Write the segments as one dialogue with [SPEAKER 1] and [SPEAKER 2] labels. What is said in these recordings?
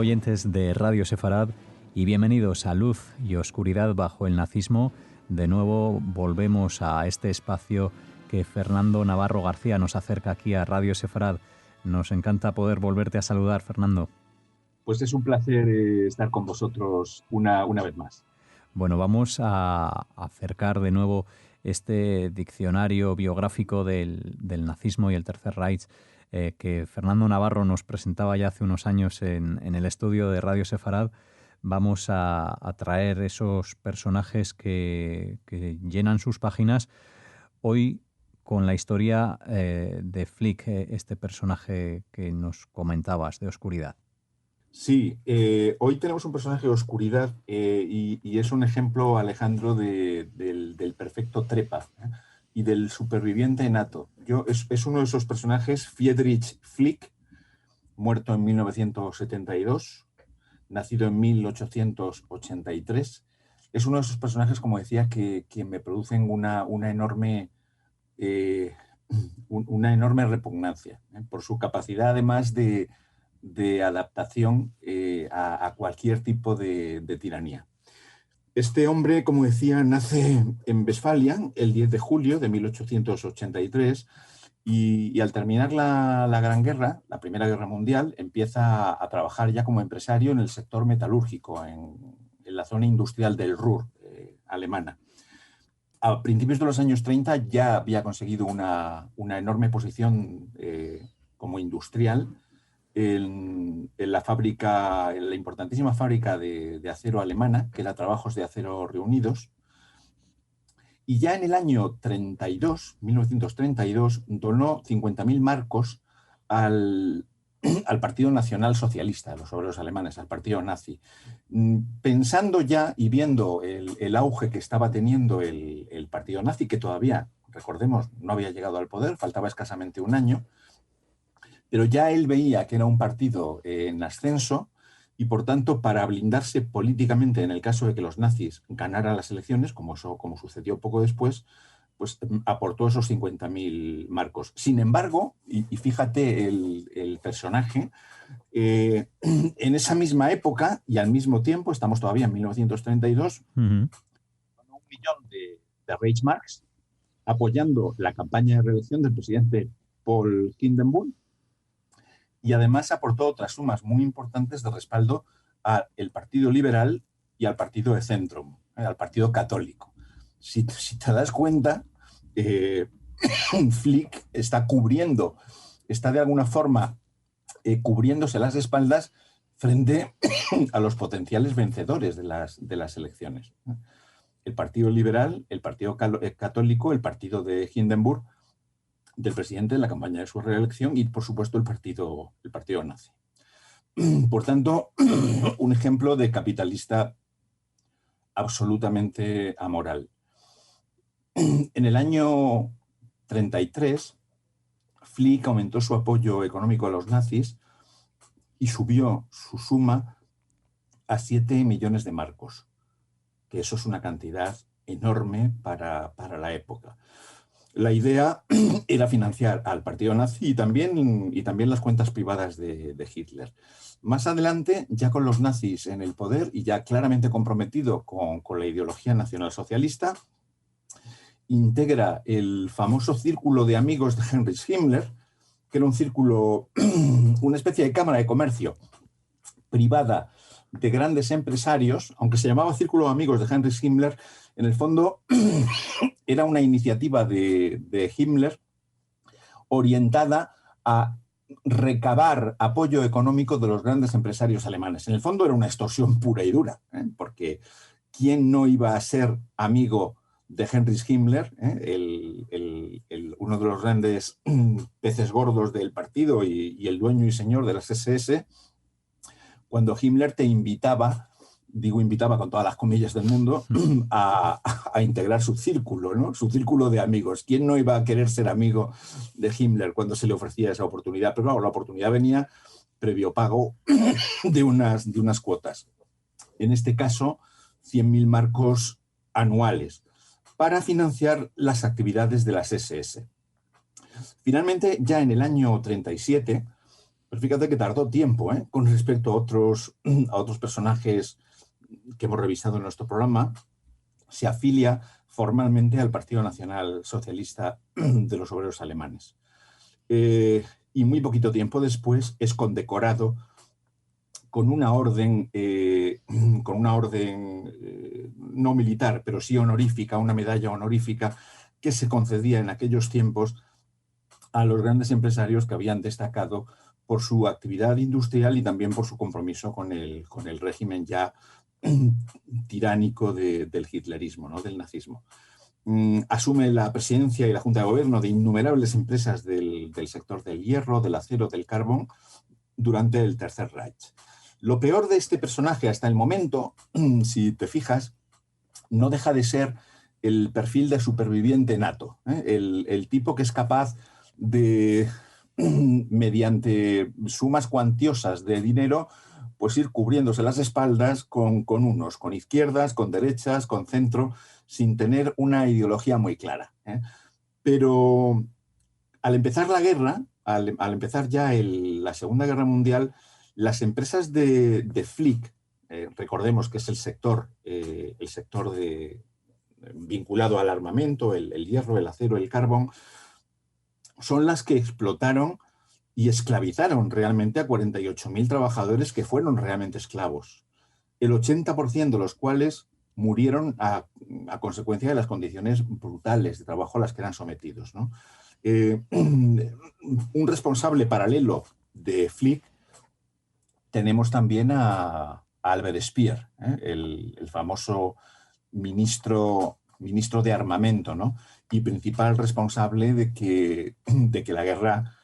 [SPEAKER 1] oyentes de Radio Sefarad y bienvenidos a Luz y Oscuridad bajo el nazismo. De nuevo volvemos a este espacio que Fernando Navarro García nos acerca aquí a Radio Sefarad. Nos encanta poder volverte a saludar, Fernando.
[SPEAKER 2] Pues es un placer estar con vosotros una vez más.
[SPEAKER 1] Bueno, vamos a acercar de nuevo este diccionario biográfico del nazismo y el Tercer Reich que Fernando Navarro nos presentaba ya hace unos años en el estudio de Radio Sefarad. Vamos a traer esos personajes que llenan sus páginas hoy con la historia de Flick, este personaje que nos comentabas, de oscuridad.
[SPEAKER 2] Sí, hoy tenemos un personaje de oscuridad y es un ejemplo, Alejandro, del perfecto trepa y del superviviente nato. Es uno de esos personajes, Friedrich Flick, muerto en 1972, nacido en 1883. Es uno de esos personajes, como decía, que me producen una enorme repugnancia, por su capacidad, además, de adaptación a cualquier tipo de tiranía. Este hombre, como decía, nace en Westfalia el 10 de julio de 1883 y al terminar la Gran Guerra, la Primera Guerra Mundial, empieza a trabajar ya como empresario en el sector metalúrgico, en la zona industrial del Ruhr, alemana. A principios de los años 30 ya había conseguido una enorme posición como industrial en la importantísima fábrica de acero alemana, que era Trabajos de Acero Reunidos. Y ya en el año 1932, donó 50.000 marcos al Partido Nacional Socialista, a los obreros alemanes, al partido nazi. Pensando ya y viendo el auge que estaba teniendo el partido nazi, que todavía, recordemos, no había llegado al poder, faltaba escasamente un año, pero ya él veía que era un partido en ascenso y, por tanto, para blindarse políticamente en el caso de que los nazis ganaran las elecciones, como sucedió poco después, pues aportó esos 50.000 marcos. Sin embargo, y fíjate el personaje, en esa misma época y al mismo tiempo, estamos todavía en 1932, con 1 millón de Reichsmarks, apoyando la campaña de reelección del presidente Paul Hindenburg, y además aportó otras sumas muy importantes de respaldo al Partido Liberal y al Partido de Centrum, al Partido Católico. Si te das cuenta, Flick está de alguna forma cubriéndose las espaldas frente a los potenciales vencedores de las elecciones. El Partido Liberal, el Partido Católico, el Partido de Hindenburg, del presidente en la campaña de su reelección, y, por supuesto, el partido nazi. Por tanto, un ejemplo de capitalista absolutamente amoral. En el año 33, Flick aumentó su apoyo económico a los nazis y subió su suma a 7 millones de marcos, que eso es una cantidad enorme para la época. La idea era financiar al partido nazi y también las cuentas privadas de Hitler. Más adelante, ya con los nazis en el poder y ya claramente comprometido con la ideología nacionalsocialista, integra el famoso círculo de amigos de Heinrich Himmler, que era un círculo, una especie de cámara de comercio privada de grandes empresarios. Aunque se llamaba Círculo de Amigos de Heinrich Himmler, en el fondo era una iniciativa de Himmler orientada a recabar apoyo económico de los grandes empresarios alemanes. En el fondo era una extorsión pura y dura, porque ¿quién no iba a ser amigo de Heinrich Himmler, uno de los grandes peces gordos del partido y el dueño y señor de las SS, cuando Himmler te invitaba con todas las comillas del mundo, a integrar su círculo, ¿no? Su círculo de amigos? ¿Quién no iba a querer ser amigo de Himmler cuando se le ofrecía esa oportunidad? Pero claro, la oportunidad venía previo pago de unas cuotas. En este caso, 100.000 marcos anuales para financiar las actividades de las SS. Finalmente, ya en el año 37, Pero fíjate que tardó tiempo, ¿eh? Con respecto a otros personajes que hemos revisado en nuestro programa. Se afilia formalmente al Partido Nacional Socialista de los Obreros Alemanes. Y muy poquito tiempo después es condecorado con una orden, no militar, pero sí honorífica, una medalla honorífica que se concedía en aquellos tiempos a los grandes empresarios que habían destacado por su actividad industrial y también por su compromiso con el régimen ya tiránico del hitlerismo, ¿no? Del nazismo. Asume la presidencia y la Junta de Gobierno de innumerables empresas del sector del hierro, del acero, del carbón, durante el Tercer Reich. Lo peor de este personaje hasta el momento, si te fijas, no deja de ser el perfil de superviviente nato, ¿eh? El tipo que es capaz de, mediante sumas cuantiosas de dinero, pues ir cubriéndose las espaldas con izquierdas, con derechas, con centro, sin tener una ideología muy clara, ¿eh? Pero al empezar la guerra, al empezar ya la Segunda Guerra Mundial, las empresas de Flick, recordemos que es el sector vinculado al armamento, el hierro, el acero, el carbón, son las que explotaron y esclavizaron realmente a 48.000 trabajadores que fueron realmente esclavos, el 80% de los cuales murieron a consecuencia de las condiciones brutales de trabajo a las que eran sometidos, ¿no? Un responsable paralelo de Flick tenemos también a Albert Speer, ¿eh? El famoso ministro de armamento, ¿no? Y principal responsable de que la guerra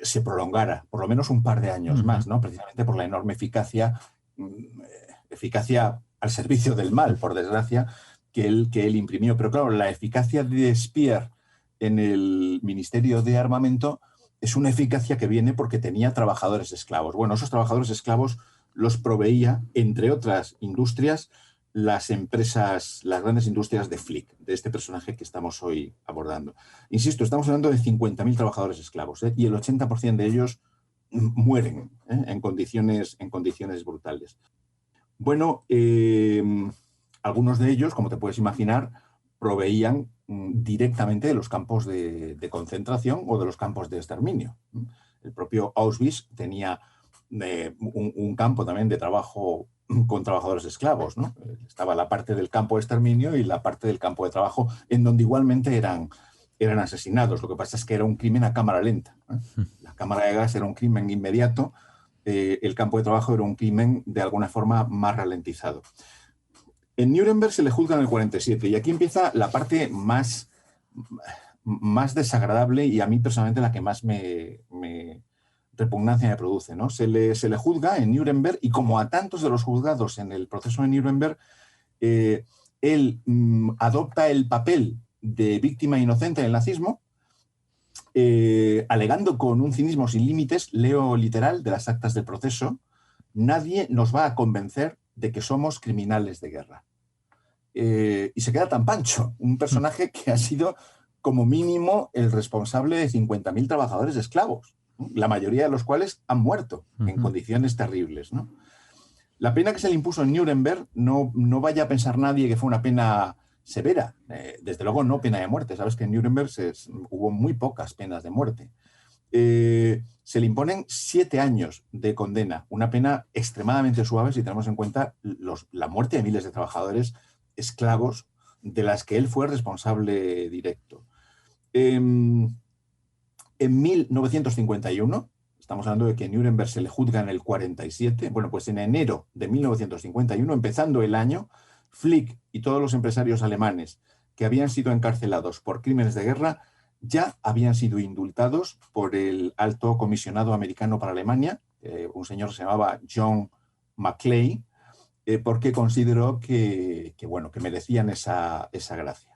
[SPEAKER 2] se prolongara por lo menos un par de años más, ¿no? Precisamente por la enorme eficacia al servicio del mal, por desgracia, que él imprimió. Pero claro, la eficacia de Speer en el Ministerio de Armamento es una eficacia que viene porque tenía trabajadores esclavos. Bueno, esos trabajadores esclavos los proveía, entre otras industrias, las grandes industrias de Flick, de este personaje que estamos hoy abordando. Insisto, estamos hablando de 50.000 trabajadores esclavos, ¿eh? Y el 80% de ellos mueren, ¿eh? en condiciones brutales. Bueno, algunos de ellos, como te puedes imaginar, proveían directamente de los campos de concentración o de los campos de exterminio. El propio Auschwitz tenía un campo también de trabajo con trabajadores esclavos, ¿no? Estaba la parte del campo de exterminio y la parte del campo de trabajo, en donde igualmente eran asesinados. Lo que pasa es que era un crimen a cámara lenta, ¿eh? La cámara de gas era un crimen inmediato, el campo de trabajo era un crimen de alguna forma más ralentizado. En Nuremberg se le juzga en el 47 y aquí empieza la parte más desagradable y a mí personalmente la que más repugnancia me produce, ¿no? Se le juzga en Nuremberg y como a tantos de los juzgados en el proceso de Nuremberg, él adopta el papel de víctima inocente del nazismo, alegando con un cinismo sin límites, leo literal de las actas del proceso: nadie nos va a convencer de que somos criminales de guerra. Y se queda tan pancho, un personaje que ha sido como mínimo el responsable de 50.000 trabajadores esclavos, ¿no? La mayoría de los cuales han muerto en condiciones terribles, ¿no? La pena que se le impuso en Nuremberg no vaya a pensar nadie que fue una pena severa. Desde luego no pena de muerte. Sabes que en Nuremberg hubo muy pocas penas de muerte. Se le imponen 7 años de condena, una pena extremadamente suave si tenemos en cuenta la muerte de miles de trabajadores esclavos de las que él fue responsable directo. En 1951, estamos hablando de que en Nuremberg se le juzga en el 47, bueno, pues en enero de 1951, empezando el año, Flick y todos los empresarios alemanes que habían sido encarcelados por crímenes de guerra ya habían sido indultados por el alto comisionado americano para Alemania, un señor que se llamaba John McClay, porque consideró que merecían esa gracia.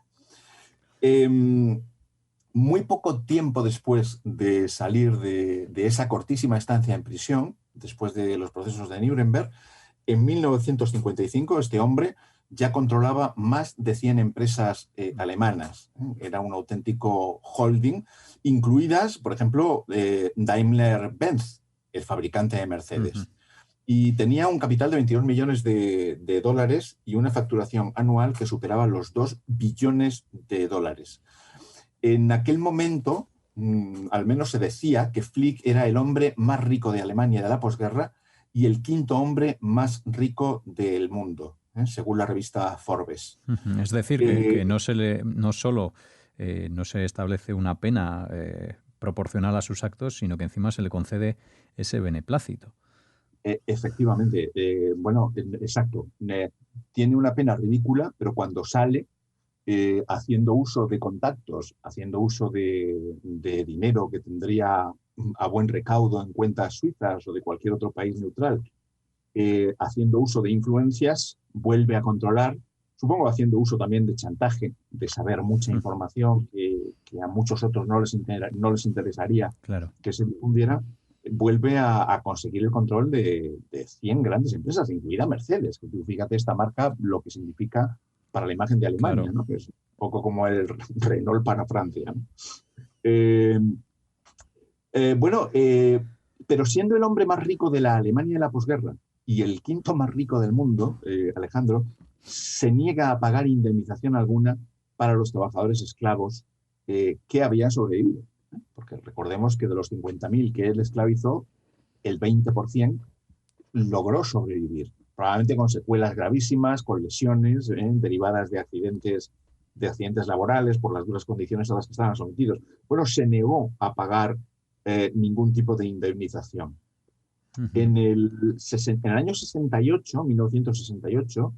[SPEAKER 2] Muy poco tiempo después de salir de esa cortísima estancia en prisión, después de los procesos de Nuremberg, en 1955 este hombre ya controlaba más de 100 empresas alemanas. Era un auténtico holding, incluidas, por ejemplo, Daimler-Benz, el fabricante de Mercedes. Y tenía un capital de 22 millones de dólares y una facturación anual que superaba los 2 billones de dólares. En aquel momento, al menos se decía que Flick era el hombre más rico de Alemania de la posguerra y el quinto hombre más rico del mundo, según la revista Forbes.
[SPEAKER 1] Es decir, que no solo no se establece una pena proporcional a sus actos, sino que encima se le concede ese beneplácito.
[SPEAKER 2] Efectivamente, bueno, exacto. Tiene una pena ridícula, pero cuando sale, haciendo uso de contactos, haciendo uso de dinero que tendría a buen recaudo en cuentas suizas o de cualquier otro país neutral, haciendo uso de influencias, vuelve a controlar, supongo haciendo uso también de chantaje, de saber mucha información que a muchos otros no les interesaría que se difundiera, vuelve a conseguir el control de 100 grandes empresas, incluida Mercedes. Fíjate esta marca, lo que significa para la imagen de Alemania, ¿no? Que es un poco como el Renault para Francia, ¿no? Pero siendo el hombre más rico de la Alemania de la posguerra y el quinto más rico del mundo, Alejandro, se niega a pagar indemnización alguna para los trabajadores esclavos que habían sobrevivido. Porque recordemos que de los 50.000 que él esclavizó, el 20% logró sobrevivir, probablemente con secuelas gravísimas, con lesiones derivadas de accidentes laborales por las duras condiciones a las que estaban sometidos. Bueno, se negó a pagar ningún tipo de indemnización. En el año 68, 1968,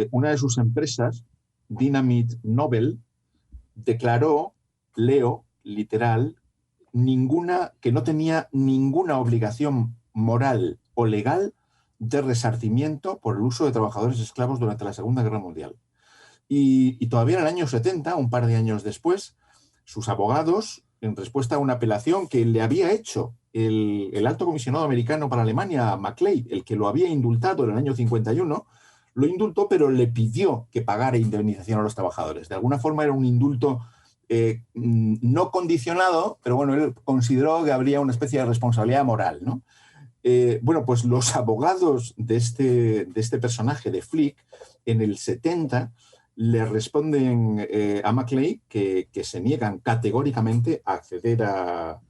[SPEAKER 2] una de sus empresas, Dynamit Nobel, declaró, leo, literal, que no tenía ninguna obligación moral o legal de resarcimiento por el uso de trabajadores esclavos durante la Segunda Guerra Mundial. Y todavía en el año 70, un par de años después, sus abogados, en respuesta a una apelación que le había hecho el alto comisionado americano para Alemania, Maclay, el que lo había indultado en el año 51, lo indultó, pero le pidió que pagara indemnización a los trabajadores. De alguna forma era un indulto no condicionado, pero bueno, él consideró que habría una especie de responsabilidad moral, ¿no? Bueno, pues los abogados de este personaje, de Flick, en el 70 le responden a Maclay que se niegan categóricamente a acceder a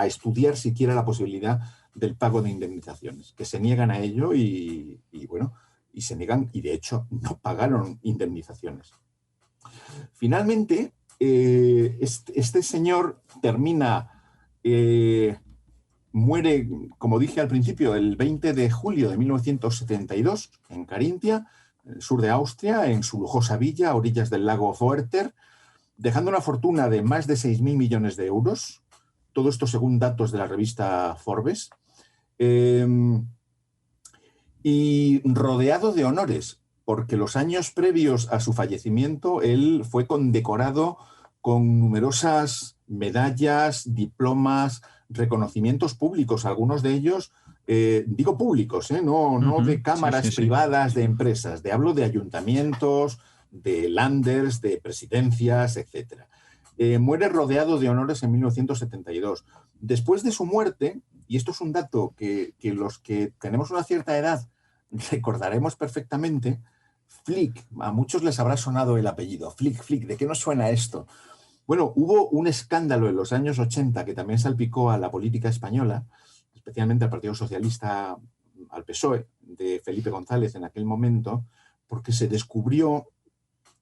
[SPEAKER 2] estudiar siquiera la posibilidad del pago de indemnizaciones, que se niegan a ello y se niegan, y de hecho no pagaron indemnizaciones. Finalmente, este señor muere, como dije al principio, el 20 de julio de 1972 en Carintia, en el sur de Austria, en su lujosa villa a orillas del lago Vorter, dejando una fortuna de más de 6.000 millones de euros, todo esto según datos de la revista Forbes, y rodeado de honores, porque los años previos a su fallecimiento él fue condecorado con numerosas medallas, diplomas, reconocimientos públicos, algunos de ellos, digo públicos, no de cámaras privadas de empresas, hablo de ayuntamientos, de landers, de presidencias, etc. Muere rodeado de honores en 1972. Después de su muerte, y esto es un dato que los que tenemos una cierta edad recordaremos perfectamente, Flick, a muchos les habrá sonado el apellido, Flick, ¿de qué nos suena esto? Bueno, hubo un escándalo en los años 80 que también salpicó a la política española, especialmente al Partido Socialista, al PSOE, de Felipe González en aquel momento, porque se descubrió,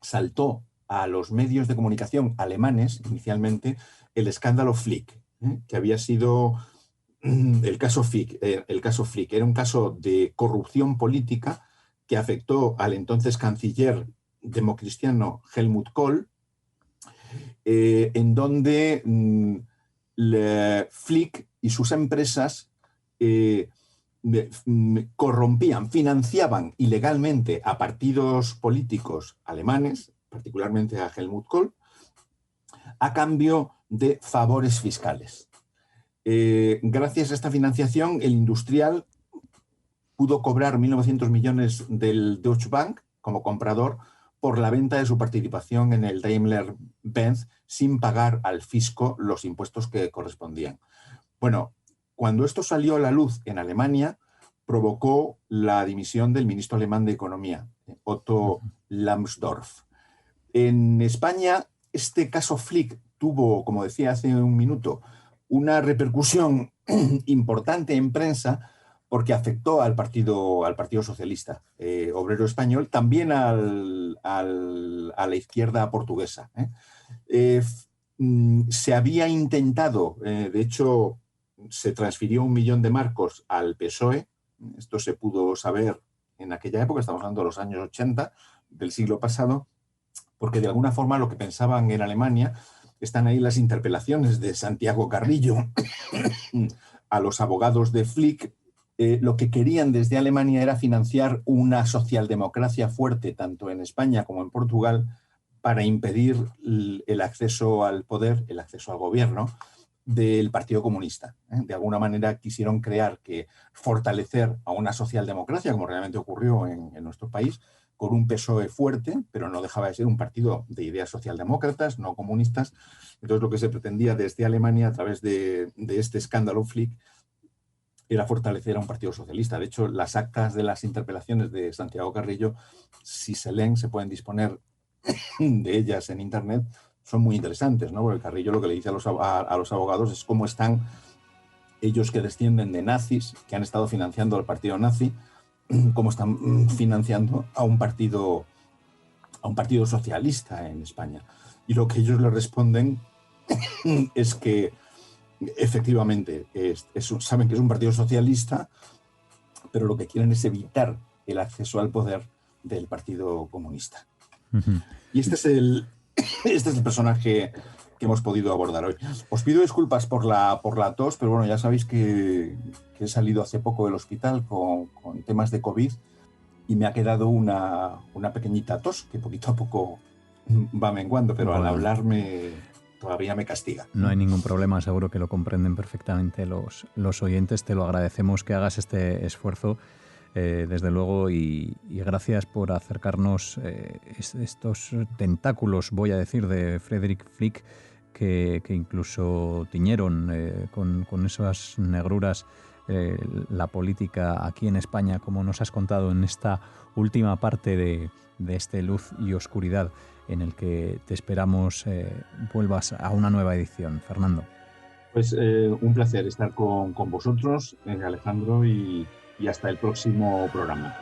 [SPEAKER 2] saltó a los medios de comunicación alemanes, inicialmente, el escándalo Flick, que había sido el caso Flick. Era un caso de corrupción política que afectó al entonces canciller democristiano Helmut Kohl, en donde Flick y sus empresas corrompían, financiaban ilegalmente a partidos políticos alemanes, particularmente a Helmut Kohl, a cambio de favores fiscales. Gracias a esta financiación, el industrial pudo cobrar 1.900 millones del Deutsche Bank como comprador por la venta de su participación en el Daimler-Benz sin pagar al fisco los impuestos que correspondían. Bueno, Cuando esto salió a la luz en Alemania, provocó la dimisión del ministro alemán de Economía, Otto Lambsdorff. En España, este caso Flick tuvo, como decía hace un minuto, una repercusión importante en prensa porque afectó al Partido Socialista Obrero Español, también a la izquierda portuguesa. Se había intentado, de hecho, se transfirió 1 millón de marcos al PSOE. Esto se pudo saber en aquella época, estamos hablando de los años 80 del siglo pasado, porque de alguna forma lo que pensaban en Alemania, están ahí las interpelaciones de Santiago Carrillo a los abogados de Flick. Lo que querían desde Alemania era financiar una socialdemocracia fuerte, tanto en España como en Portugal, para impedir el acceso al poder, el acceso al gobierno del Partido Comunista. De alguna manera quisieron fortalecer a una socialdemocracia, como realmente ocurrió en nuestro país, con un PSOE fuerte, pero no dejaba de ser un partido de ideas socialdemócratas, no comunistas. Entonces lo que se pretendía desde Alemania, a través de este escándalo Flick, era fortalecer a un partido socialista. De hecho, las actas de las interpelaciones de Santiago Carrillo, si se leen, se pueden disponer de ellas en Internet, son muy interesantes, ¿no? Porque Carrillo lo que le dice a los abogados es cómo están ellos que descienden de nazis, que han estado financiando al partido nazi, cómo están financiando a un partido socialista en España. Y lo que ellos le responden es que efectivamente saben que es un partido socialista, pero lo que quieren es evitar el acceso al poder del Partido Comunista. Y este es el personaje que hemos podido abordar hoy. Os pido disculpas por la tos, pero bueno, ya sabéis que he salido hace poco del hospital con temas de COVID y me ha quedado una pequeñita tos que poquito a poco va menguando, pero al hablarme todavía me castiga.
[SPEAKER 1] No hay ningún problema, seguro que lo comprenden perfectamente los oyentes. Te lo agradecemos que hagas este esfuerzo, desde luego, y gracias por acercarnos estos tentáculos, voy a decir, de Frederick Flick, que incluso tiñeron con esas negruras la política aquí en España, como nos has contado en esta última parte de este Luz y Oscuridad, en el que te esperamos vuelvas a una nueva edición. Fernando.
[SPEAKER 2] Pues un placer estar con vosotros, Alejandro, y hasta el próximo programa.